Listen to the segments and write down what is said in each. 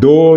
2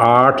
8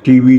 TV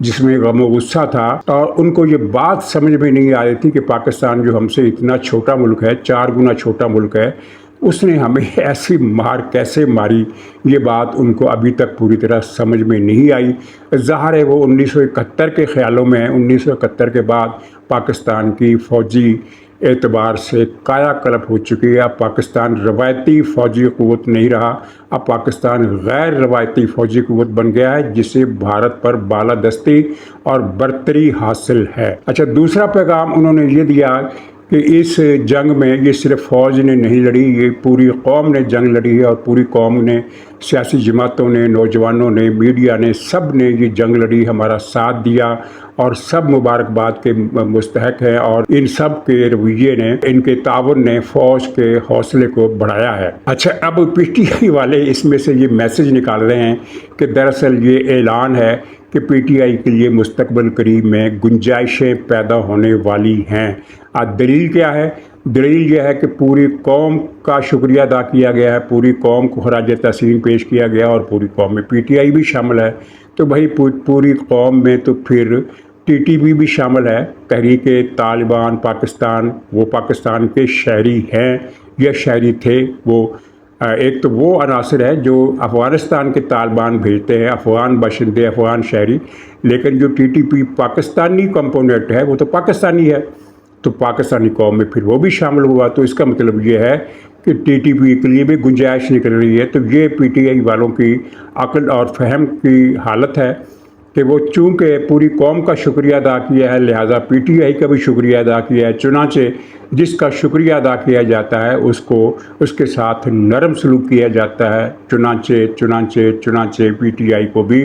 جس میں غم و غصہ تھا، اور ان کو یہ بات سمجھ میں نہیں آ رہی تھی کہ پاکستان جو ہم سے اتنا چھوٹا ملک ہے، 4 گنا چھوٹا ملک ہے، اس نے ہمیں ایسی مار کیسے ماری، یہ بات ان کو ابھی تک پوری طرح سمجھ میں نہیں آئی۔ ظاہر ہے وہ 1971 کے خیالوں میں 1971 کے بعد پاکستان کی فوجی اعتبار سے کایا کلپ ہو چکی ہے۔ اب پاکستان روایتی فوجی قوت نہیں رہا، اب پاکستان غیر روایتی فوجی قوت بن گیا ہے، جسے بھارت پر بالادستی اور برتری حاصل ہے۔ اچھا، دوسرا پیغام انہوں نے یہ دیا کہ اس جنگ میں یہ صرف فوج نے نہیں لڑی، یہ پوری قوم نے جنگ لڑی ہے، اور پوری قوم نے، سیاسی جماعتوں نے، نوجوانوں نے، میڈیا نے، سب نے یہ جنگ لڑی، ہمارا ساتھ دیا، اور سب مبارکباد کے مستحق ہیں، اور ان سب کے رویے نے، ان کے تعاون نے فوج کے حوصلے کو بڑھایا ہے۔ اچھا، اب پی ٹی آئی والے اس میں سے یہ میسج نکال رہے ہیں کہ دراصل یہ اعلان ہے کہ پی ٹی آئی کے لیے مستقبل قریب میں گنجائشیں پیدا ہونے والی ہیں۔ دلیل کیا ہے؟ دلیل یہ ہے کہ پوری قوم کا شکریہ ادا کیا گیا ہے، پوری قوم کو خراج تحسین پیش کیا گیا، اور پوری قوم میں پی ٹی آئی بھی شامل ہے۔ تو بھائی پوری قوم میں تو پھر ٹی ٹی پی بھی شامل ہے، تحریک طالبان پاکستان، وہ پاکستان کے شہری ہیں یا شہری تھے۔ وہ ایک تو وہ عناصر ہے جو افغانستان کے طالبان بھیجتے ہیں، افغان باشندے، افغان شہری، لیکن جو T T P Pakistani component ہے وہ تو پاکستانی ہے، تو پاکستانی قوم میں پھر وہ بھی شامل ہوا۔ تو اس کا مطلب یہ ہے کہ ٹی ٹی پی کے لیے بھی گنجائش نکل رہی ہے۔ تو یہ پی ٹی آئی والوں کی عقل اور فہم کی حالت ہے کہ وہ چونکہ پوری قوم کا شکریہ ادا کیا ہے، لہٰذا پی ٹی آئی کا بھی شکریہ ادا کیا ہے۔ چنانچہ جس کا شکریہ ادا کیا جاتا ہے اس کے ساتھ نرم سلوک کیا جاتا ہے۔ چنانچہ پی ٹی آئی کو بھی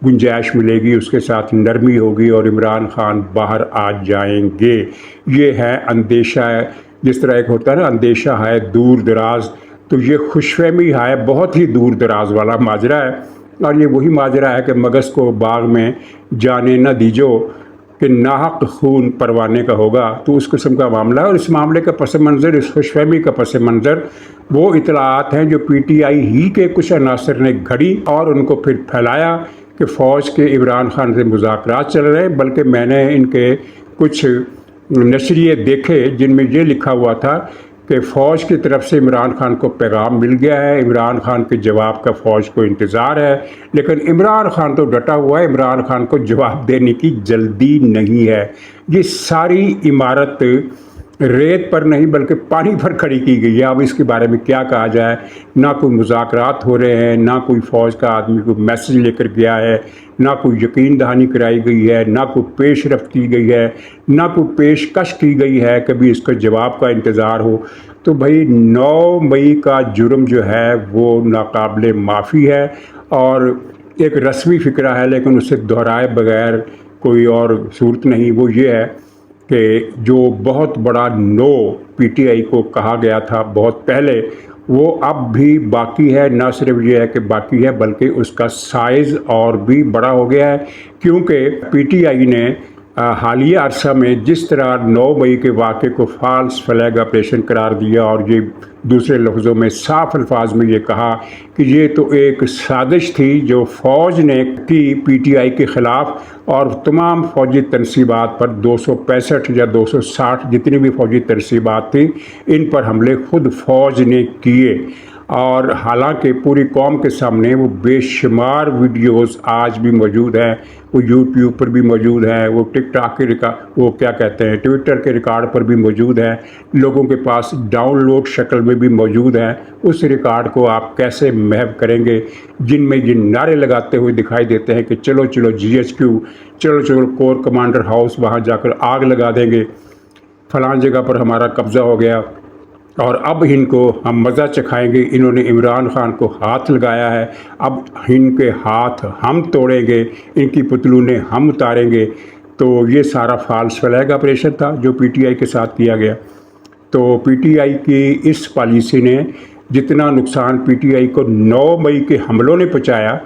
گنجائش ملے گی، اس کے ساتھ نرمی ہوگی، اور عمران خان باہر آ جائیں گے۔ یہ ہے اندیشہ ہے، جس طرح ایک ہوتا ہے نا اندیشہ ہے دور دراز، تو یہ خوش فہمی ہے بہت ہی دور دراز والا ماجرا ہے، اور یہ وہی ماجرا ہے کہ مگس کو باغ میں جانے نہ دیجو کہ ناحق خون پروانے کا ہوگا، تو اس قسم کا معاملہ ہے۔ اور اس معاملے کا پس منظر، اس خوش فہمی کا پس منظر وہ اطلاعات ہیں جو پی ٹی آئی ہی کے کچھ عناصر نے گھڑی اور ان کو پھر پھیلایا کہ فوج کے عمران خان سے مذاکرات چل رہے ہیں۔ بلکہ میں نے ان کے کچھ نشریے دیکھے جن میں یہ لکھا ہوا تھا کہ فوج کی طرف سے عمران خان کو پیغام مل گیا ہے، عمران خان کے جواب کا فوج کو انتظار ہے، لیکن عمران خان تو ڈٹا ہوا ہے، عمران خان کو جواب دینے کی جلدی نہیں ہے۔ یہ ساری عمارت ریت پر نہیں بلکہ پانی پر کھڑی کی گئی ہے۔ اب اس کے بارے میں کیا کہا جائے؟ نہ کوئی مذاکرات ہو رہے ہیں، نہ کوئی فوج کا آدمی کو میسج لے کر گیا ہے، نہ کوئی یقین دہانی کرائی گئی ہے، نہ کوئی پیش رفت کی گئی ہے، نہ کوئی پیشکش کی گئی ہے کبھی اس کا جواب کا انتظار ہو۔ تو بھائی 9 مئی کا جرم جو ہے وہ ناقابل معافی ہے، اور ایک رسمی فکرہ ہے لیکن اسے دہرائے بغیر کوئی اور صورت نہیں۔ وہ یہ ہے کہ جو بہت بڑا نو پی ٹی آئی کو کہا گیا تھا بہت پہلے، وہ اب بھی باقی ہے۔ نہ صرف یہ ہے کہ باقی ہے بلکہ اس کا سائز اور بھی بڑا ہو گیا ہے، کیونکہ پی ٹی آئی نے حالیہ عرصہ میں جس طرح 9 مئی کے واقعے کو فالس فلیگ آپریشن قرار دیا، اور یہ دوسرے لفظوں میں صاف الفاظ میں یہ کہا کہ یہ تو ایک سازش تھی جو فوج نے کی پی ٹی آئی کے خلاف، اور تمام فوجی تنصیبات پر 265 یا 260 جتنی بھی فوجی تنصیبات تھیں ان پر حملے خود فوج نے کیے۔ اور حالانکہ پوری قوم کے سامنے وہ بے شمار ویڈیوز آج بھی موجود ہیں، وہ یوٹیوب پر بھی موجود ہیں، وہ ٹک ٹاک کے ٹویٹر کے ریکارڈ پر بھی موجود ہیں، لوگوں کے پاس ڈاؤن لوڈ شکل میں بھی موجود ہیں۔ اس ریکارڈ کو آپ کیسے محو کریں گے جن میں یہ نعرے لگاتے ہوئے دکھائی دیتے ہیں کہ چلو جی ایچ کیو، چلو کور کمانڈر ہاؤس، وہاں جا کر آگ لگا دیں گے، فلاں جگہ پر ہمارا قبضہ ہو گیا، اور اب ان کو ہم مزہ چکھائیں گے، انہوں نے عمران خان کو ہاتھ لگایا ہے، اب ان کے ہاتھ ہم توڑیں گے، ان کی پتلونیں ہم اتاریں گے۔ تو یہ سارا فالس فلیگ آپریشن تھا جو پی ٹی آئی کے ساتھ کیا گیا۔ تو پی ٹی آئی کی اس پالیسی نے جتنا نقصان پی ٹی آئی کو 9 مئی کے حملوں نے پہنچایا،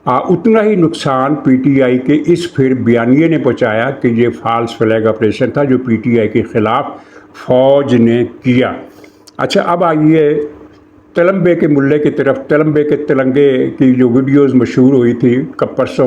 اتنا ہی نقصان پی ٹی آئی کے اس پھر بیانیے نے پہنچایا کہ یہ فالس فلیگ آپریشن تھا جو پی ٹی آئی کے خلاف فوج نے کیا۔ اچھا، اب آئیے تلمبے کے ملے کی طرف۔ تلمبے کے تلنگے کی جو ویڈیوز مشہور ہوئی تھی پرسوں،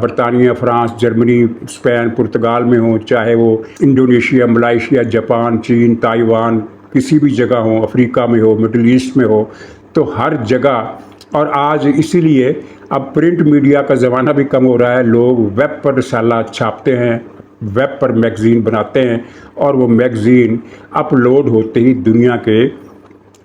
برطانیہ، فرانس، جرمنی، اسپین، پرتگال میں ہوں، چاہے وہ انڈونیشیا، ملائیشیا، جاپان، چین، تائیوان، کسی بھی جگہ ہوں، افریقہ میں ہو، مڈل ایسٹ میں ہو، تو ہر جگہ. اور آج اسی لیے اب پرنٹ میڈیا کا زمانہ بھی کم ہو رہا ہے. لوگ ویب پر رسالہ چھاپتے ہیں، ویب پر میگزین بناتے ہیں، اور وہ میگزین اپلوڈ ہوتے ہی دنیا کے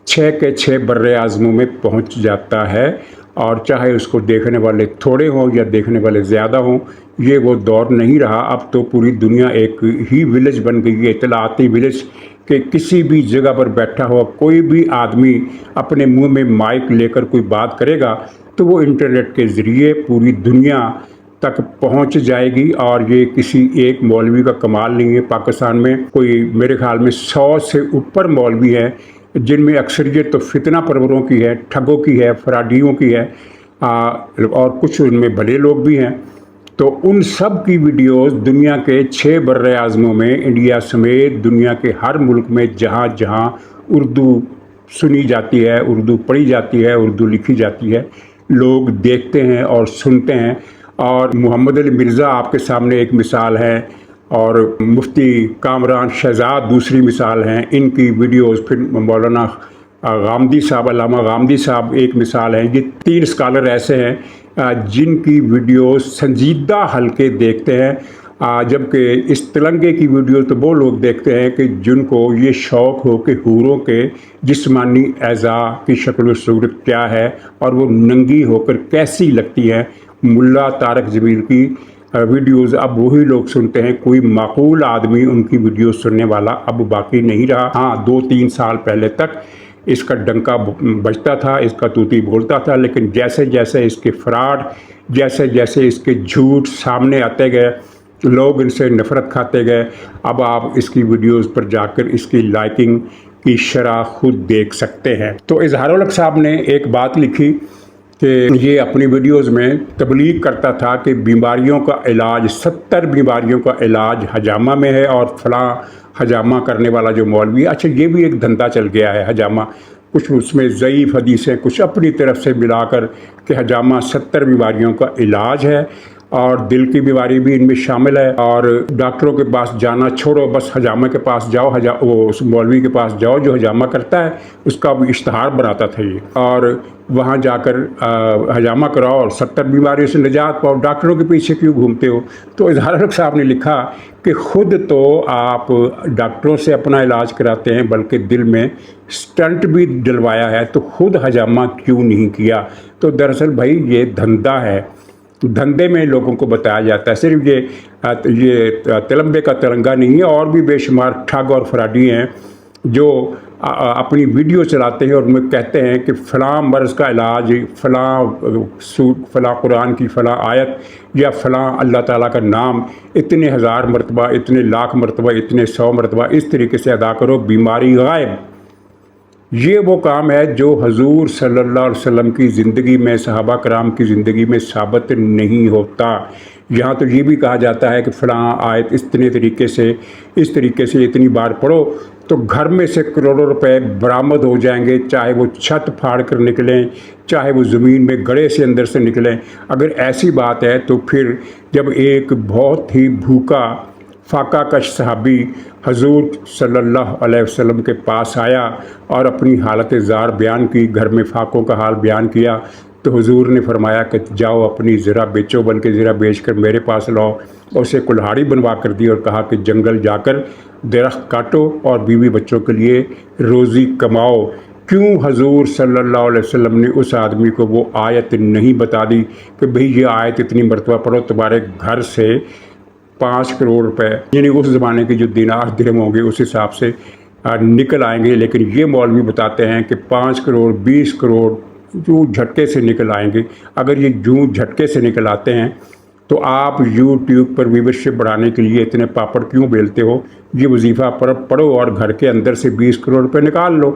6 کے 6 بر اعظموں میں پہنچ جاتا ہے. اور چاہے اس کو دیکھنے والے تھوڑے ہوں یا دیکھنے والے زیادہ ہوں، یہ وہ دور نہیں رہا. اب تو پوری دنیا ایک ہی ولیج بن گئی ہے، اطلاعاتی ولیج، کہ کسی بھی جگہ پر بیٹھا ہوا کوئی بھی آدمی اپنے منہ میں مائک لے کر کوئی بات کرے گا تو وہ انٹرنیٹ کے ذریعے پوری دنیا تک پہنچ جائے گی. اور یہ کسی ایک مولوی کا کمال نہیں ہے. پاکستان میں کوئی میرے خیال میں 100 سے اوپر مولوی ہیں، جن میں اکثریت تو فتنہ پروروں کی ہے، ٹھگوں کی ہے، فرادیوں کی ہے، اور کچھ ان میں بھلے لوگ بھی ہیں. تو ان سب کی ویڈیوز دنیا کے 6 بر اعظموں میں، انڈیا سمیت دنیا کے ہر ملک میں جہاں جہاں اردو سنی جاتی ہے، اردو پڑھی جاتی ہے، اردو لکھی جاتی ہے، لوگ دیکھتے ہیں اور سنتے ہیں. اور محمد علی مرزا آپ کے سامنے ایک مثال ہے، اور مفتی کامران شہزاد دوسری مثال ہیں. ان کی ویڈیوز، پھر مولانا غامدی صاحب، علامہ غامدی صاحب ایک مثال ہیں. یہ 3 اسکالر ایسے ہیں جن کی ویڈیوز سنجیدہ حلقے دیکھتے ہیں. جبکہ اس تلنگے کی ویڈیو تو وہ لوگ دیکھتے ہیں کہ جن کو یہ شوق ہو کہ حوروں کے جسمانی اعضاء کی شکل و صورت کیا ہے اور وہ ننگی ہو کر کیسی لگتی ہے. ملا طارق جمیل کی ویڈیوز اب وہی لوگ سنتے ہیں. کوئی معقول آدمی ان کی ویڈیوز سننے والا اب باقی نہیں رہا. ہاں 2-3 سال پہلے تک اس کا ڈنکا بجتا تھا، اس کا طوطی بولتا تھا، لیکن جیسے جیسے اس کے فراڈ، جیسے جیسے اس کے جھوٹ سامنے آتے گئے، لوگ ان سے نفرت کھاتے گئے. اب آپ اس کی ویڈیوز پر جا کر اس کی لائکنگ کی شرح خود دیکھ سکتے ہیں. تو اظہار الحق صاحب نے ایک بات لکھی کہ یہ اپنی ویڈیوز میں تبلیغ کرتا تھا کہ بیماریوں کا علاج، 70 بیماریوں کا علاج حجامہ میں ہے، اور فلاں حجامہ کرنے والا جو مولوی ہے. اچھا یہ بھی ایک دھندا چل گیا ہے حجامہ، کچھ اس میں ضعیف حدیثیں کچھ اپنی طرف سے ملا کر کہ حجامہ 70 بیماریوں کا علاج ہے، اور دل کی بیماری بھی ان میں شامل ہے. اور ڈاکٹروں کے پاس جانا چھوڑو، بس حجامہ کے پاس جاؤ، وہ اس مولوی کے پاس جاؤ جو حجامہ کرتا ہے، اس کا بھی اشتہار بناتا تھا یہ، اور وہاں جا کر حجامہ کراؤ اور 70 بیماریوں سے نجات پاؤ. ڈاکٹروں کے پیچھے کیوں گھومتے ہو؟ تو اظہار الحق صاحب نے لکھا کہ خود تو آپ ڈاکٹروں سے اپنا علاج کراتے ہیں، بلکہ دل میں سٹنٹ بھی ڈلوایا ہے، تو خود حجامہ کیوں نہیں کیا؟ تو دراصل بھائی یہ دھندا ہے، دھندے میں لوگوں کو بتایا جاتا ہے. صرف یہ تلمبے کا ترنگا نہیں ہے، اور بھی بے شمار ٹھگ اور فراڈی ہیں جو اپنی ویڈیو چلاتے ہیں اور ان میں کہتے ہیں کہ فلاں مرض کا علاج، فلاں قرآن کی فلاں آیت یا فلاں اللہ تعالیٰ کا نام اتنے 1000 مرتبہ، اتنے لاکھ مرتبہ، اتنے 100 مرتبہ اس طریقے سے ادا کرو، بیماری غائب. یہ وہ کام ہے جو حضور صلی اللہ علیہ وسلم کی زندگی میں، صحابہ کرام کی زندگی میں ثابت نہیں ہوتا. یہاں تو یہ بھی کہا جاتا ہے کہ فلاں آیت اس طریقے سے اتنی بار پڑھو تو گھر میں سے کروڑوں روپے برآمد ہو جائیں گے، چاہے وہ چھت پھاڑ کر نکلیں، چاہے وہ زمین میں گڑھے سے اندر سے نکلیں. اگر ایسی بات ہے تو پھر جب ایک بہت ہی بھوکا فاقہ کش صحابی حضور صلی اللہ علیہ وسلم کے پاس آیا اور اپنی حالت زار بیان کی، گھر میں فاقوں کا حال بیان کیا، تو حضور نے فرمایا کہ جاؤ اپنی زرہ بیچو، بلکہ زرہ بیچ کر میرے پاس لاؤ. اور اسے کلہاڑی بنوا کر دی اور کہا کہ جنگل جا کر درخت کاٹو اور بیوی بچوں کے لیے روزی کماؤ. کیوں حضور صلی اللہ علیہ وسلم نے اس آدمی کو وہ آیت نہیں بتا دی کہ بھئی یہ آیت اتنی مرتبہ پڑھو، تمہارے گھر سے 5 کروڑ روپے، یعنی اس زمانے کے جو دینار درہم ہوں گے اس حساب سے نکل آئیں گے. لیکن یہ مولوی بتاتے ہیں کہ 5 کروڑ 20 کروڑ جو جھٹکے سے نکل آئیں گے. اگر یہ جو جھٹکے سے نکل آتے ہیں تو آپ یوٹیوب پر ویورشپ بڑھانے کے لیے اتنے پاپڑ کیوں بیلتے ہو؟ یہ وظیفہ پڑھو اور گھر کے اندر سے 20 کروڑ روپے نکال لو.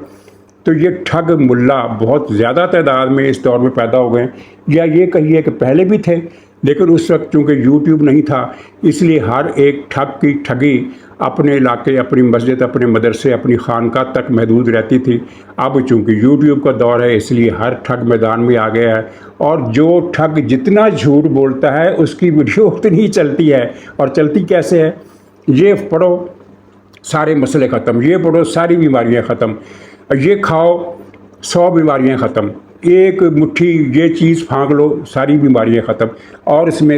تو یہ ٹھگ ملا بہت زیادہ تعداد میں اس دور میں پیدا ہو گئے. یا یہ کہیے کہ پہلے بھی تھے، لیکن اس وقت چونکہ یوٹیوب نہیں تھا اس لیے ہر ایک ٹھگ کی ٹھگی اپنے علاقے، اپنی مسجد، اپنے مدرسے، اپنی خانقاہ تک محدود رہتی تھی۔ اب چونکہ یوٹیوب کا دور ہے اس لیے ہر ٹھگ میدان میں آ گیا ہے، اور جو ٹھگ جتنا جھوٹ بولتا ہے اس کی ویڈیو اتنی چلتی ہے۔ اور چلتی کیسے ہے؟ یہ پڑھو سارے مسئلے ختم، یہ پڑھو ساری بیماریاں ختم، یہ کھاؤ 100 بیماریاں ختم، ایک مٹھی یہ چیز پھانک لو ساری بیماریاں ختم۔ اور اس میں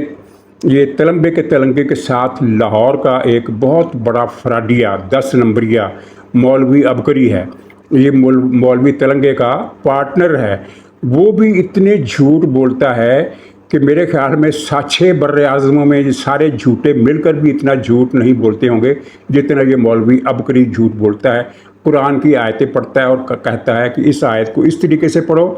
یہ تلمبے کے تلنگے کے ساتھ لاہور کا ایک بہت بڑا فراڈیہ 10 نمبریہ مولوی عبقری ہے، یہ مولوی تلنگے کا پارٹنر ہے، وہ بھی اتنے جھوٹ بولتا ہے کہ میرے خیال میں 6 بر اعظموں میں یہ سارے جھوٹے مل کر بھی اتنا جھوٹ نہیں بولتے ہوں گے جتنا یہ مولوی عبقری جھوٹ بولتا ہے۔ قرآن کی آیتیں پڑھتا ہے اور کہتا ہے کہ اس آیت کو اس طریقے سے پڑھو،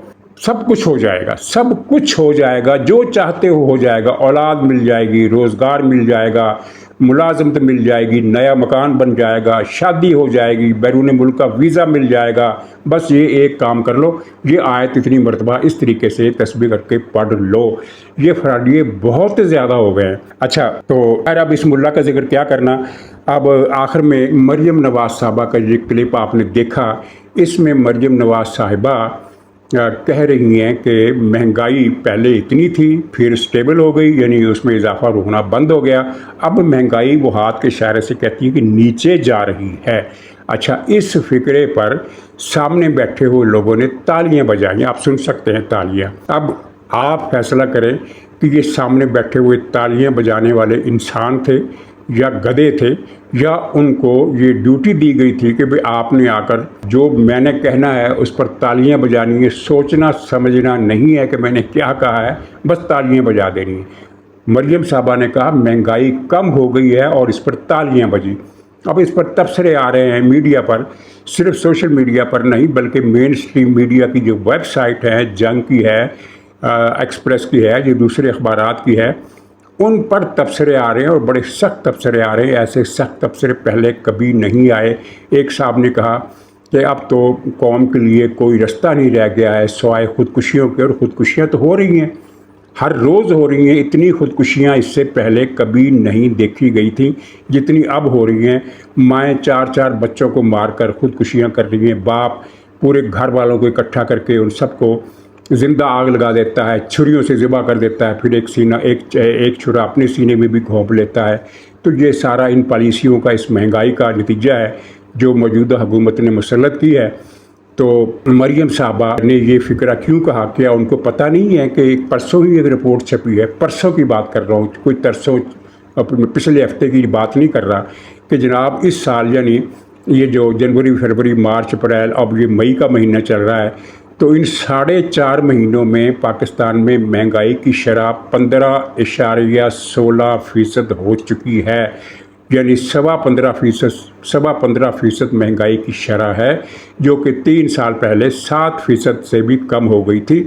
سب کچھ ہو جائے گا، سب کچھ ہو جائے گا، جو چاہتے ہو جائے گا، اولاد مل جائے گی، روزگار مل جائے گا، ملازمت مل جائے گی، نیا مکان بن جائے گا، شادی ہو جائے گی، بیرون ملک کا ویزا مل جائے گا، بس یہ ایک کام کر لو، یہ آیت اتنی مرتبہ اس طریقے سے تسبیح کر کے پڑھ لو۔ یہ فراڈیے بہت زیادہ ہو گئے ہیں۔ اچھا تو خیر اب اس ملا کا ذکر کیا کرنا، اب آخر میں مریم نواز صاحبہ کا یہ کلپ آپ نے دیکھا، اس میں مریم نواز صاحبہ کہہ رہی ہیں کہ مہنگائی پہلے اتنی تھی پھر سٹیبل ہو گئی، یعنی اس میں اضافہ ہونا بند ہو گیا، اب مہنگائی وہ ہاتھ کے اشارے سے کہتی ہے کہ نیچے جا رہی ہے۔ اچھا اس فکرے پر سامنے بیٹھے ہوئے لوگوں نے تالیاں بجائیں، آپ سن سکتے ہیں تالیاں۔ اب آپ فیصلہ کریں کہ یہ سامنے بیٹھے ہوئے تالیاں بجانے والے انسان تھے یا گدھے تھے، یا ان کو یہ ڈیوٹی دی گئی تھی کہ بھئی آپ نے آ کر جو میں نے کہنا ہے اس پر تالیاں بجانی ہے، سوچنا سمجھنا نہیں ہے کہ میں نے کیا کہا ہے، بس تالیاں بجا دینی ہیں۔ مریم صاحبہ نے کہا مہنگائی کم ہو گئی ہے اور اس پر تالیاں بجی۔ اب اس پر تبصرے آ رہے ہیں میڈیا پر، صرف سوشل میڈیا پر نہیں بلکہ مین اسٹریم میڈیا کی جو ویب سائٹ ہے، جنگ کی ہے، ایکسپریس کی ہے، جو دوسرے اخبارات کی ہے، ان پر تبصرے آ رہے ہیں اور بڑے سخت تبصرے آ رہے ہیں۔ ایسے سخت تبصرے پہلے کبھی نہیں آئے۔ ایک صاحب نے کہا کہ اب تو قوم کے لیے کوئی رستہ نہیں رہ گیا ہے سوائے خودکشیوں کے، اور خودکشیاں تو ہو رہی ہیں، ہر روز ہو رہی ہیں۔ اتنی خودکشیاں اس سے پہلے کبھی نہیں دیکھی گئی تھیں جتنی اب ہو رہی ہیں۔ مائیں 4 بچوں کو مار کر خودکشیاں کر رہی ہیں، باپ پورے گھر والوں کو اکٹھا کر کے ان سب کو زندہ آگ لگا دیتا ہے، چھریوں سے ذبح کر دیتا ہے، پھر ایک چھرا اپنے سینے میں بھی گھونپ لیتا ہے۔ تو یہ سارا ان پالیسیوں کا، اس مہنگائی کا نتیجہ ہے جو موجودہ حکومت نے مسلط کی ہے۔ تو مریم صاحبہ نے یہ فکرہ کیوں کہا؟ کیا ان کو پتہ نہیں ہے کہ پرسوں ہی ایک رپورٹ چھپی ہے، پرسوں کی بات کر رہا ہوں، کوئی ترسوں پچھلے ہفتے کی بات نہیں کر رہا، کہ جناب اس سال یعنی یہ جو جنوری، فروری، مارچ، اپریل، اب یہ مئی کا مہینہ چل رہا ہے، تو ان 4.5 مہینوں میں پاکستان میں مہنگائی کی شرح 15.16% ہو چکی ہے، یعنی 15.15% مہنگائی کی شرح ہے، جو کہ 3 سال پہلے 7% سے بھی کم ہو گئی تھی۔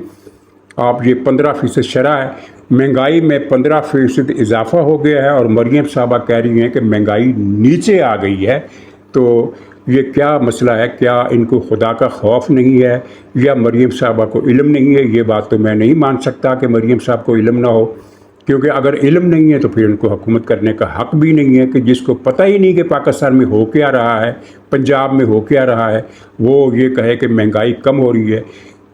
آپ یہ 15% شرح ہے، مہنگائی میں 15% اضافہ ہو گیا ہے، اور مریم صاحبہ کہہ رہی ہیں کہ مہنگائی نیچے آ گئی ہے۔ تو یہ کیا مسئلہ ہے؟ کیا ان کو خدا کا خوف نہیں ہے یا مریم صاحبہ کو علم نہیں ہے؟ یہ بات تو میں نہیں مان سکتا کہ مریم صاحب کو علم نہ ہو، کیونکہ اگر علم نہیں ہے تو پھر ان کو حکومت کرنے کا حق بھی نہیں ہے، کہ جس کو پتہ ہی نہیں کہ پاکستان میں ہو کیا رہا ہے، پنجاب میں ہو کیا رہا ہے، وہ یہ کہے کہ مہنگائی کم ہو رہی ہے۔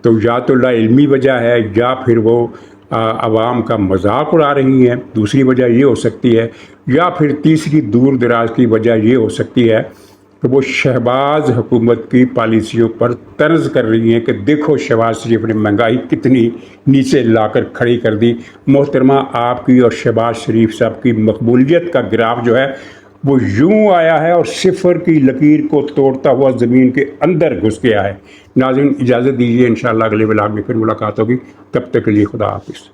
تو یا تو لا علمی وجہ ہے، یا پھر وہ عوام کا مذاق اڑا رہی ہیں، دوسری وجہ یہ ہو سکتی ہے، یا پھر تیسری دور دراز کی وجہ یہ ہو سکتی ہے کہ وہ شہباز حکومت کی پالیسیوں پر طنز کر رہی ہیں کہ دیکھو شہباز شریف نے مہنگائی کتنی نیچے لا کر کھڑی کر دی۔ محترمہ آپ کی اور شہباز شریف صاحب کی مقبولیت کا گراف جو ہے وہ یوں آیا ہے اور 0 کی لکیر کو توڑتا ہوا زمین کے اندر گھس گیا ہے۔ ناظرین اجازت دیجیے، انشاءاللہ اگلے ولاگ میں پھر ملاقات ہوگی، تب تک کے لیے خدا حافظ۔